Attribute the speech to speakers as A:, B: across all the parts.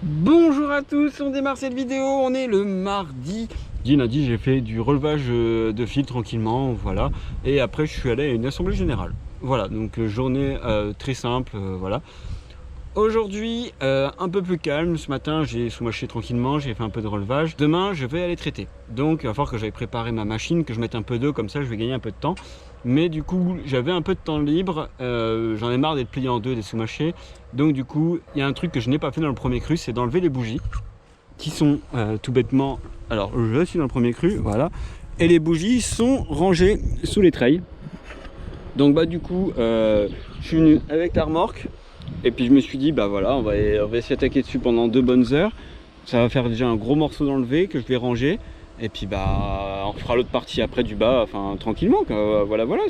A: Bonjour à tous, on démarre cette vidéo, on est le mardi. Lundi, j'ai fait du relevage de fil tranquillement, voilà. Et après, je suis allé à une assemblée générale. Voilà, donc journée très simple, voilà. Aujourd'hui, un peu plus calme. Ce matin, j'ai sous-mâché tranquillement, j'ai fait un peu de relevage. Demain, je vais aller traiter. Donc, il va falloir que j'aille préparer ma machine, que je mette un peu d'eau, comme ça, je vais gagner un peu de temps. Mais du coup, j'avais un peu de temps libre. J'en ai marre d'être plié en deux, des sous-mâchés. Donc, du coup, il y a un truc que je n'ai pas fait dans le premier cru, c'est d'enlever les bougies, qui sont tout bêtement... Alors, je suis dans le premier cru, voilà. Et les bougies sont rangées sous les treilles. Donc, bah, du coup, je suis venu avec la remorque. Et puis je me suis dit, bah voilà, on va s'y attaquer dessus pendant 2 bonnes heures. Ça va faire déjà un gros morceau d'enlevé que je vais ranger. Et puis bah on fera l'autre partie après du bas, enfin tranquillement, quoi. Voilà, voilà.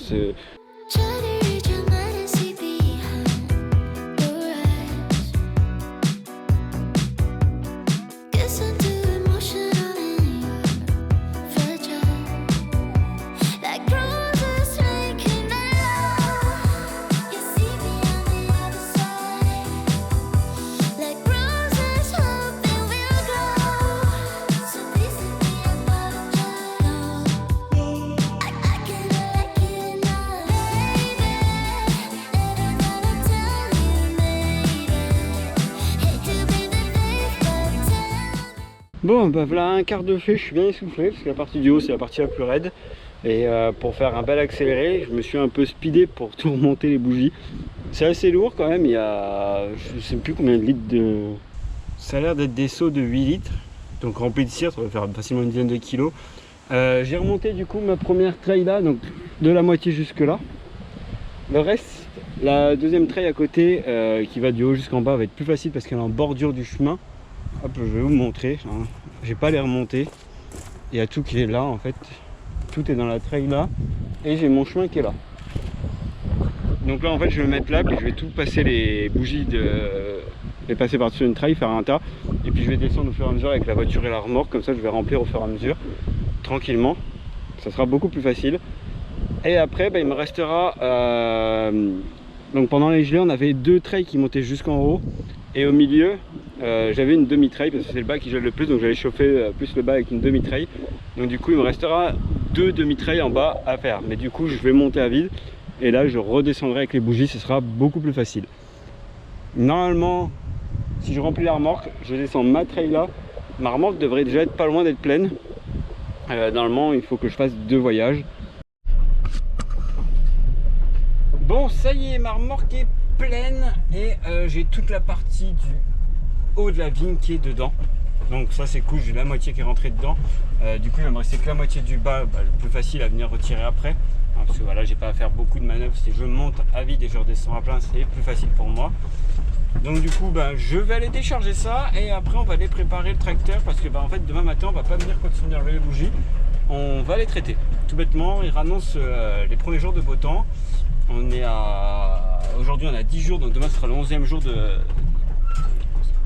A: Bon, bah voilà un quart de fait, je suis bien essoufflé parce que la partie du haut c'est la partie la plus raide. Et pour faire un bel accéléré, je me suis un peu speedé pour tout remonter les bougies. C'est assez lourd quand même, il y a je sais plus combien de litres de... Ça a l'air d'être des seaux de 8 litres, donc remplis de cire, ça va faire facilement une dizaine de kilos. J'ai remonté du coup ma première treille là, donc de la moitié jusque là. Le reste, la deuxième treille à côté qui va du haut jusqu'en bas va être plus facile parce qu'elle est en bordure du chemin. Hop, je vais vous montrer, hein. J'ai pas les remonter. Il y a tout qui est là en fait. Tout est dans la treille là. Et j'ai mon chemin qui est là. Donc là en fait je vais me mettre là, puis je vais tout passer les bougies les passer par-dessus une treille, faire un tas. Et puis je vais descendre au fur et à mesure avec la voiture et la remorque, comme ça je vais remplir au fur et à mesure, tranquillement. Ça sera beaucoup plus facile. Et après bah, il me restera donc pendant les gelées on avait 2 treilles qui montaient jusqu'en haut. Et au milieu, j'avais une demi-treille parce que c'est le bas qui gèle le plus, donc j'allais chauffer plus le bas avec une demi-treille. Donc du coup il me restera 2 demi-treilles en bas à faire. Mais du coup je vais monter à vide et là je redescendrai avec les bougies, ce sera beaucoup plus facile. Normalement, si je remplis la remorque, je descends ma treille là. Ma remorque devrait déjà être pas loin d'être pleine. Normalement il faut que je fasse 2 voyages. Bon, ça y est, ma remorque est pleine et j'ai toute la partie du haut de la vigne qui est dedans. Donc ça c'est cool, j'ai la moitié qui est rentrée dedans. Du coup il va me rester que la moitié du bas, le plus facile à venir retirer après. Hein, parce que voilà, j'ai pas à faire beaucoup de manœuvres, si je monte à vide et je redescends à plein, c'est plus facile pour moi. Donc du coup je vais aller décharger ça et après on va aller préparer le tracteur parce que en fait demain matin on va pas venir continuer à enlever les bougies. On va les traiter. Tout bêtement, ils annoncent les premiers jours de beau temps. On est à... Aujourd'hui on a 10 jours, donc demain ce sera le 11e jour de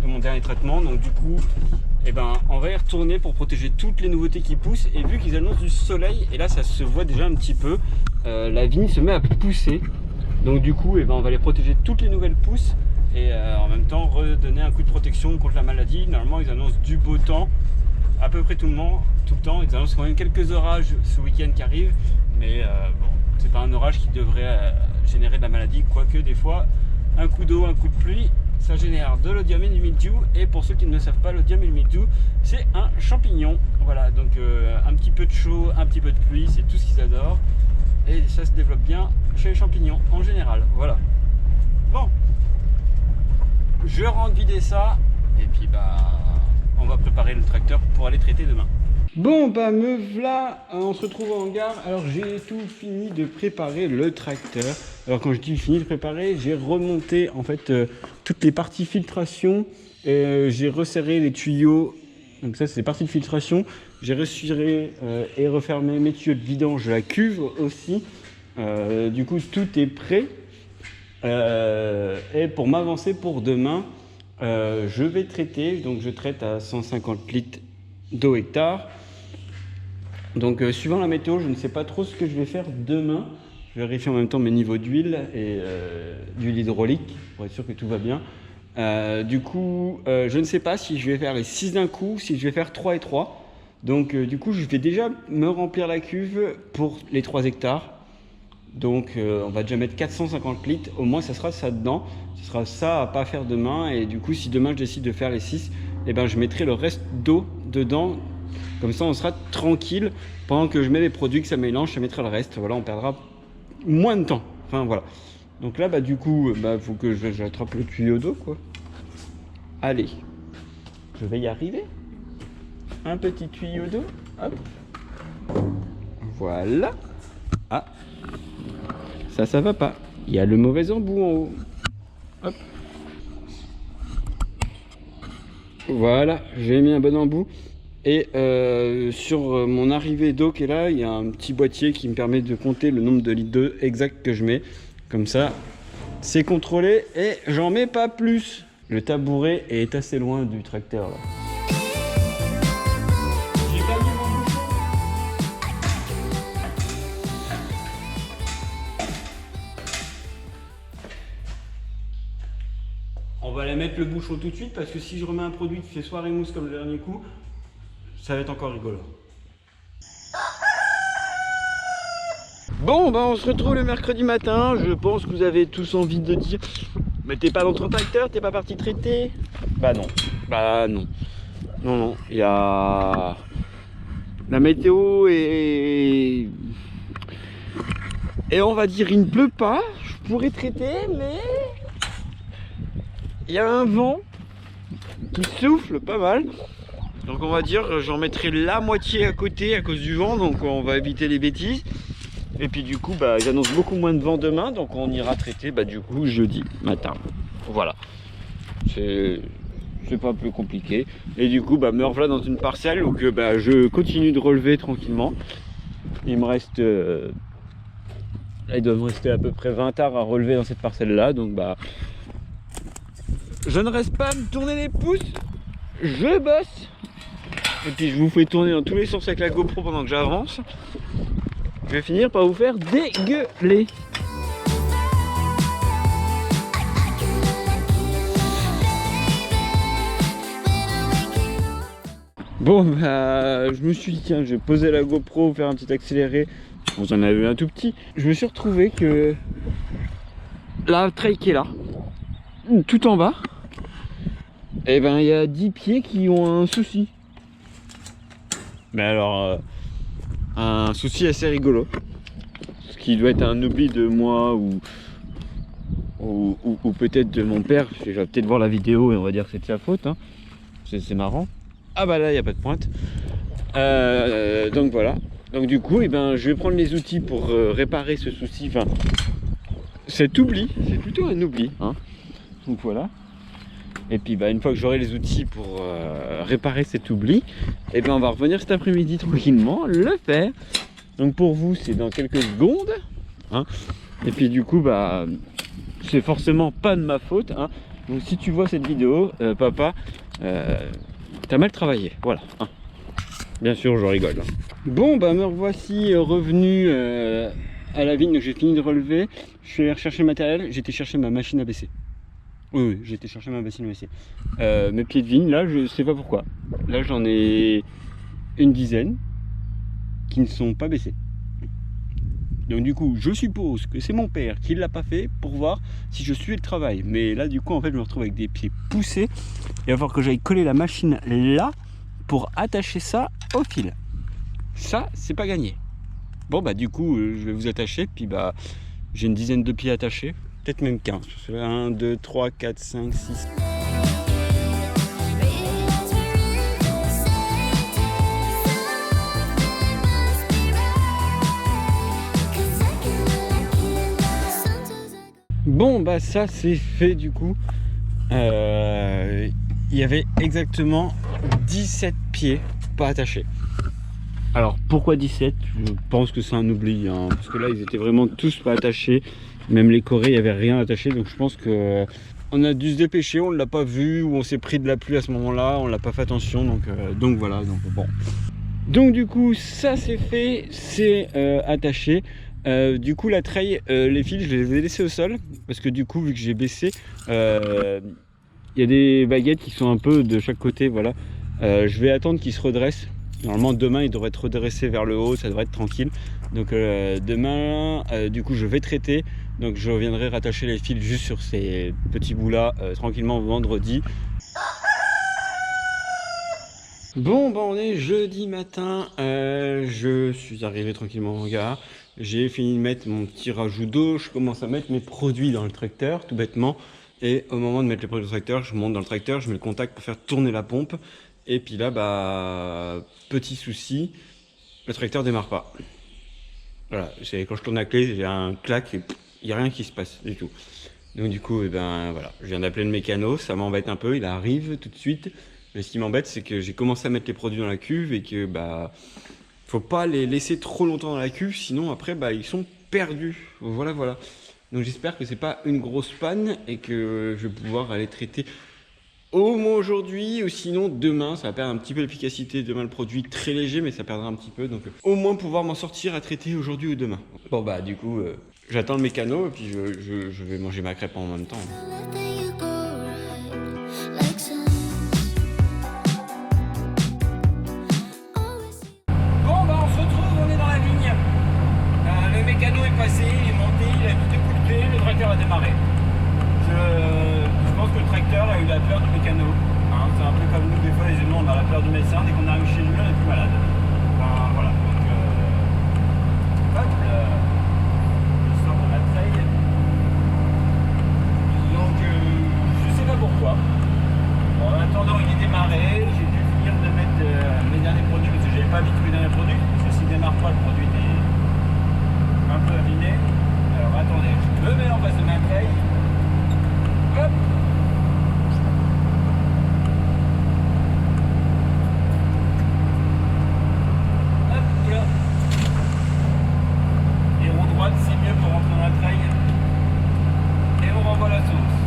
A: mon dernier traitement. Donc du coup, on va y retourner pour protéger toutes les nouveautés qui poussent. Et vu qu'ils annoncent du soleil, et là ça se voit déjà un petit peu, la vigne se met à pousser. Donc du coup, on va les protéger toutes les nouvelles pousses. Et en même temps redonner un coup de protection contre la maladie. Normalement ils annoncent du beau temps à peu près tout le temps. Ils annoncent quand même quelques orages ce week-end qui arrivent. Mais bon, c'est pas un orage qui devrait générer de la maladie, quoique des fois un coup d'eau, un coup de pluie ça génère de l'Odium et du mildiou. Et pour ceux qui ne le savent pas, l'Odium et le mildiou c'est un champignon. Voilà, donc un petit peu de chaud, un petit peu de pluie, c'est tout ce qu'ils adorent et ça se développe bien chez les champignons en général. Voilà, bon, je rentre vider ça et puis on va préparer le tracteur pour aller traiter demain. Bon me voilà, on se retrouve en gare. Alors j'ai tout fini de préparer le tracteur. Alors quand je dis fini de préparer, j'ai remonté en fait toutes les parties filtration. J'ai resserré les tuyaux. Donc ça c'est les parties de filtration. J'ai resserré et refermé mes tuyaux de vidange de la cuve aussi. Du coup tout est prêt. Et pour m'avancer pour demain, je vais traiter. Donc je traite à 150 litres d'eau hectare. Donc suivant la météo, je ne sais pas trop ce que je vais faire demain. Je vérifie en même temps mes niveaux d'huile et d'huile hydraulique pour être sûr que tout va bien. Du coup, je ne sais pas si je vais faire les 6 d'un coup, si je vais faire 3 et 3. Donc du coup, je vais déjà me remplir la cuve pour les 3 hectares. Donc on va déjà mettre 450 litres, au moins ça sera ça dedans. Ce sera ça à pas faire demain. Et du coup, si demain je décide de faire les 6, eh ben, je mettrai le reste d'eau dedans. Comme ça, on sera tranquille. Pendant que je mets les produits, que ça mélange, je mettrai le reste. Voilà, on perdra moins de temps. Enfin voilà. Donc là, bah, du coup, faut que j'attrape le tuyau d'eau, quoi. Allez, je vais y arriver. Un petit tuyau d'eau. Hop. Voilà. Ah. Ça va pas. Il y a le mauvais embout en haut. Hop. Voilà, j'ai mis un bon embout. Et sur mon arrivée d'eau qui est là, il y a un petit boîtier qui me permet de compter le nombre de litres d'eau exact que je mets. Comme ça, c'est contrôlé et j'en mets pas plus. Le tabouret est assez loin du tracteur là. J'ai pas mis mon bouchon. On va aller mettre le bouchon tout de suite parce que si je remets un produit qui fait soirée mousse comme le dernier coup, ça va être encore rigolo. Bon, on se retrouve le mercredi matin. Je pense que vous avez tous envie de dire: mais t'es pas dans ton tracteur, t'es pas parti traiter? Bah non. Non, il y a... La météo et on va dire il ne pleut pas. Je pourrais traiter, mais il y a un vent qui souffle pas mal. Donc on va dire j'en mettrai la moitié à côté à cause du vent, donc on va éviter les bêtises. Et puis du coup j'annonce beaucoup moins de vent demain, donc on ira traiter du coup jeudi matin. Voilà, c'est pas plus compliqué. Et du coup me revoilà dans une parcelle où je continue de relever tranquillement. Il me reste il doit me rester à peu près 20 arts à relever dans cette parcelle là, donc je ne reste pas à me tourner les pouces, je bosse. Et puis je vous fais tourner dans tous les sens avec la GoPro pendant que j'avance. Je vais finir par vous faire dégueuler. Bon je me suis dit tiens, je vais poser la GoPro, faire un petit accéléré. Vous en avez un tout petit. Je me suis retrouvé que la trail qui est là, tout en bas, et il y a 10 pieds qui ont un souci. Mais alors un souci assez rigolo, ce qui doit être un oubli de moi ou peut-être de mon père. Je vais peut-être voir la vidéo et on va dire que c'est de sa faute, hein. C'est marrant. Ah là il n'y a pas de pointe. Donc voilà, donc du coup je vais prendre les outils pour réparer ce souci, enfin cet oubli, c'est plutôt un oubli, hein. Donc voilà. Et puis une fois que j'aurai les outils pour réparer cet oubli, on va revenir cet après-midi tranquillement le faire. Donc pour vous c'est dans quelques secondes, hein. Et puis du coup c'est forcément pas de ma faute, hein. Donc si tu vois cette vidéo, papa, t'as mal travaillé, voilà, hein. Bien sûr je rigole, hein. Bon me revoici revenu à la vigne. J'ai fini de relever, je suis allé rechercher le matériel, j'étais chercher ma machine à baisser. Oui, j'ai été chercher ma bassine aussi. Mes pieds de vigne, là, je sais pas pourquoi. Là, j'en ai une dizaine qui ne sont pas baissés. Donc du coup, je suppose que c'est mon père qui ne l'a pas fait pour voir si je suis le travail. Mais là, du coup, en fait, je me retrouve avec des pieds poussés. Il va falloir que j'aille coller la machine là pour attacher ça au fil. Ça, c'est pas gagné. Bon, du coup, je vais vous attacher. Puis j'ai une dizaine de pieds attachés. Peut-être même 15. 1, 2, 3, 4, 5, 6. Bon ça c'est fait du coup. Il y avait exactement 17 pieds pas attachés. Alors pourquoi 17? Je pense que c'est un oubli, hein, parce que là ils étaient vraiment tous pas attachés. Même les corées, il n'y avait rien attaché, donc je pense que on a dû se dépêcher, on ne l'a pas vu, ou on s'est pris de la pluie à ce moment-là, on l'a pas fait attention, donc voilà, donc bon. Donc du coup, ça c'est fait, c'est attaché. Du coup, la treille, les fils, je les ai laissés au sol, parce que du coup, vu que j'ai baissé, Il y a des baguettes qui sont un peu de chaque côté, voilà. Je vais attendre qu'ils se redressent. Normalement demain il devrait être redressé vers le haut, ça devrait être tranquille. Donc demain du coup je vais traiter. Donc je reviendrai rattacher les fils juste sur ces petits bouts là tranquillement vendredi. Bon bah on est jeudi matin, je suis arrivé tranquillement en gare. J'ai fini de mettre mon petit rajout d'eau, je commence à mettre mes produits dans le tracteur tout bêtement. Et au moment de mettre les produits dans le tracteur, je monte dans le tracteur, je mets le contact pour faire tourner la pompe. Et puis là, bah, petit souci, le tracteur démarre pas. Voilà, quand je tourne la clé, j'ai un clac et il n'y a rien qui se passe du tout. Donc du coup, eh ben, voilà, je viens d'appeler le mécano, ça m'embête un peu, il arrive tout de suite. Mais ce qui m'embête, c'est que j'ai commencé à mettre les produits dans la cuve et que bah, faut pas les laisser trop longtemps dans la cuve, sinon après, bah, ils sont perdus. Voilà, voilà. Donc j'espère que c'est pas une grosse panne et que je vais pouvoir aller traiter au moins aujourd'hui, ou sinon demain. Ça va perdre un petit peu d'efficacité. Demain le produit très léger, mais ça perdra un petit peu. Donc au moins pouvoir m'en sortir à traiter aujourd'hui ou demain. Bon bah du coup, j'attends le mécano et puis je vais manger ma crêpe en même temps. Bon bah on se retrouve, on est dans la ligne. Le mécano est passé, il est monté, il a mis 2 coups de clé, le tracteur a démarré. Je pense que le tracteur a eu la peur du mécano. Hein, c'est un peu comme nous, des fois les humains, on a la peur du médecin. Dès qu'on arrive chez lui, on est plus malade. Enfin, voilà. Donc, hop, je sors de la treille. Donc, je sais pas pourquoi. Bon, en attendant, il est démarré. J'ai dû finir de mettre mes derniers produits parce que j'avais pas mis tous les derniers produits. Parce que s'il démarre pas, le produit est un peu abîmé. Alors, attendez, je me mets en face de ma treille. Hop. Hop là. Et roue droite, c'est mieux pour rentrer dans la treille. Et on renvoie la sauce.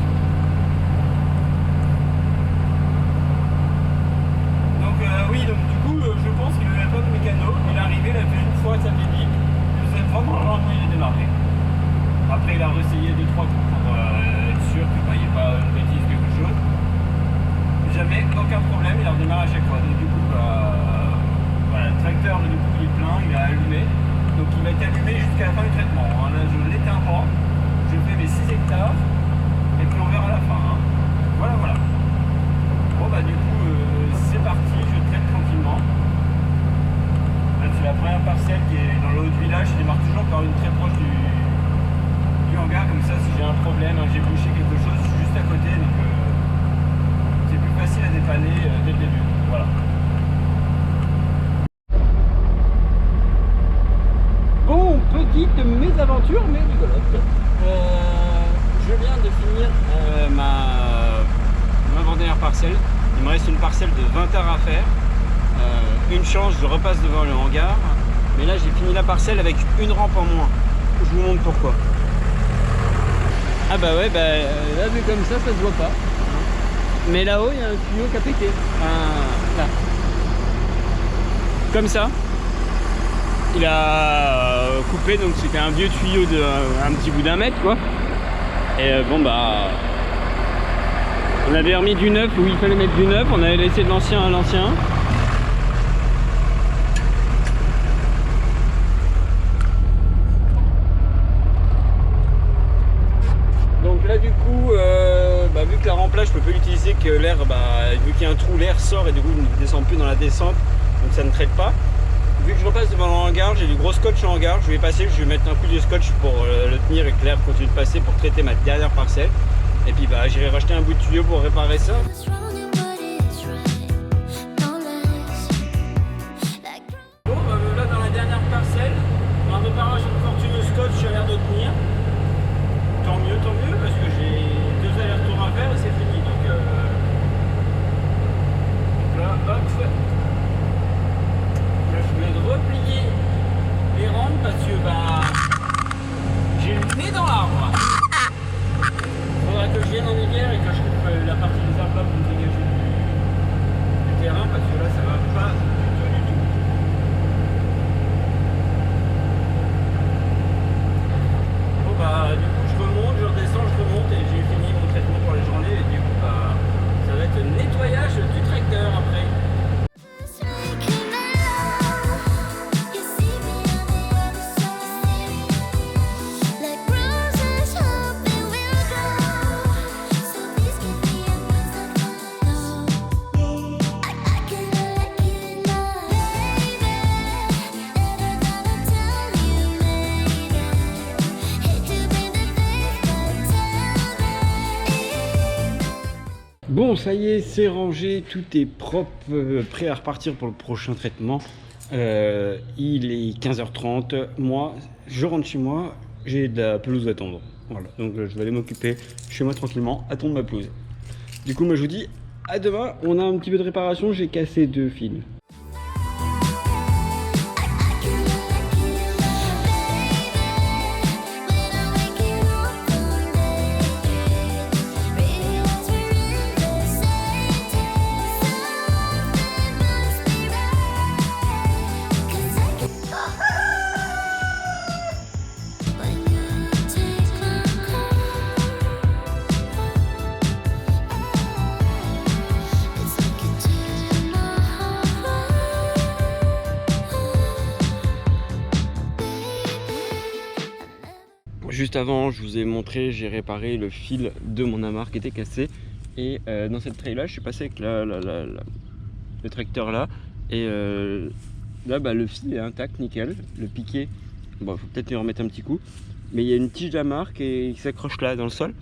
A: Donc oui, donc du coup, je pense qu'il n'avait pas de mécano. Il est arrivé, il a fait une fois, ça fait bip. Je sais vraiment lentement, il est démarré. Après, il a réessayé 2-3 coups pour être sûr qu'il ne voyait pas une bêtise, quelque chose. Jamais, aucun problème, il a redémarré à chaque fois. Donc du coup, voilà, le tracteur, du coup, il est plein, il a allumé. Donc il va être allumé jusqu'à la fin du traitement. Hein. Là, je l'éteins pas, je fais mes 6 hectares, et puis on verra à la fin. Hein. Voilà, voilà. Bon, bah du coup, c'est parti, je traite tranquillement. Là, c'est la première parcelle qui est dans le haut du village, je démarre toujours par une très proche du hangar, comme ça si j'ai un problème, j'ai bouché quelque chose, je suis juste à côté, donc c'est plus facile à dépanner dès le début. Voilà. Bon, petite mésaventure mais rigolote. Je viens de finir ma avant-dernière parcelle. Il me reste une parcelle de 20 heures à faire. Une chance, je repasse devant le hangar. Mais là j'ai fini la parcelle avec une rampe en moins. Je vous montre pourquoi. Ah bah ouais, bah là vu comme ça se voit pas. Mais là-haut il y a un tuyau qui a pété. Là. Comme ça. Il a coupé, donc c'était un vieux tuyau de un petit bout d'1 mètre quoi. Et bon bah on avait remis du neuf où il fallait mettre du neuf, on avait laissé de l'ancien à l'ancien. Là du coup, vu que la rampe là je peux pas l'utiliser, que l'air, vu qu'il y a un trou, l'air sort et du coup il ne descend plus dans la descente, donc ça ne traite pas. Vu que je repasse devant le hangar, j'ai du gros scotch en hangar, je vais passer, je vais mettre un coup de scotch pour le tenir et que l'air continue de passer pour traiter ma dernière parcelle. Et puis j'irai racheter un bout de tuyau pour réparer ça. Bon là dans la dernière parcelle, un réparation de fortune de scotch a l'air de tenir. Tant mieux, parce que j'ai 2 allers-retours à faire et c'est fini. Donc là, hop. Là, je vais replier les rampes parce que j'ai le nez dans l'arbre. Il faudra que je vienne en hiver et que je coupe la partie des arbres pour me Bon, ça y est, c'est rangé, tout est propre, prêt à repartir pour le prochain traitement. Il est 15h30, moi, je rentre chez moi, j'ai de la pelouse à tondre. Voilà, donc je vais aller m'occuper chez moi tranquillement à tondre ma pelouse. Du coup, moi je vous dis à demain, on a un petit peu de réparation, j'ai cassé 2 fils. Juste avant, je vous ai montré, j'ai réparé le fil de mon amarre qui était cassé. Et dans cette treille là, je suis passé avec le tracteur là. Et là, bah, le fil est intact, nickel. Le piquet, bon, faut peut-être lui remettre un petit coup. Mais il y a une tige d'amarre qui s'accroche là dans le sol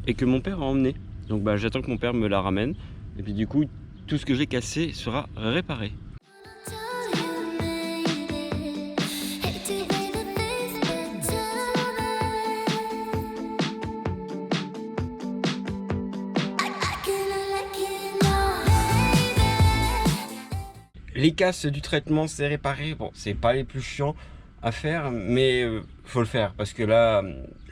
A: et que mon père a emmené. Donc bah, j'attends que mon père me la ramène. Et puis du coup, tout ce que j'ai cassé sera réparé. Les casses du traitement, c'est réparé. Bon, c'est pas les plus chiants à faire, mais faut le faire parce que là,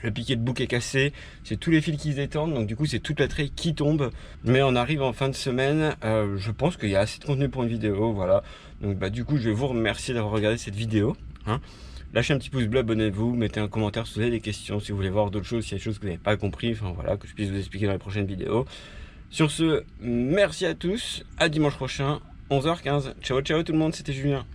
A: le piquet de bouc est cassé. C'est tous les fils qui se détendent, donc du coup, c'est toute la treille qui tombe. Mais on arrive en fin de semaine. Je pense qu'il y a assez de contenu pour une vidéo, voilà. Donc bah du coup, je vais vous remercier d'avoir regardé cette vidéo. Hein. Lâchez un petit pouce bleu, abonnez-vous, mettez un commentaire si vous avez des questions, si vous voulez voir d'autres choses, s'il y a des choses que vous n'avez pas compris, enfin voilà, que je puisse vous expliquer dans les prochaines vidéos. Sur ce, merci à tous, à dimanche prochain. 11h15. Ciao ciao tout le monde, c'était Julien.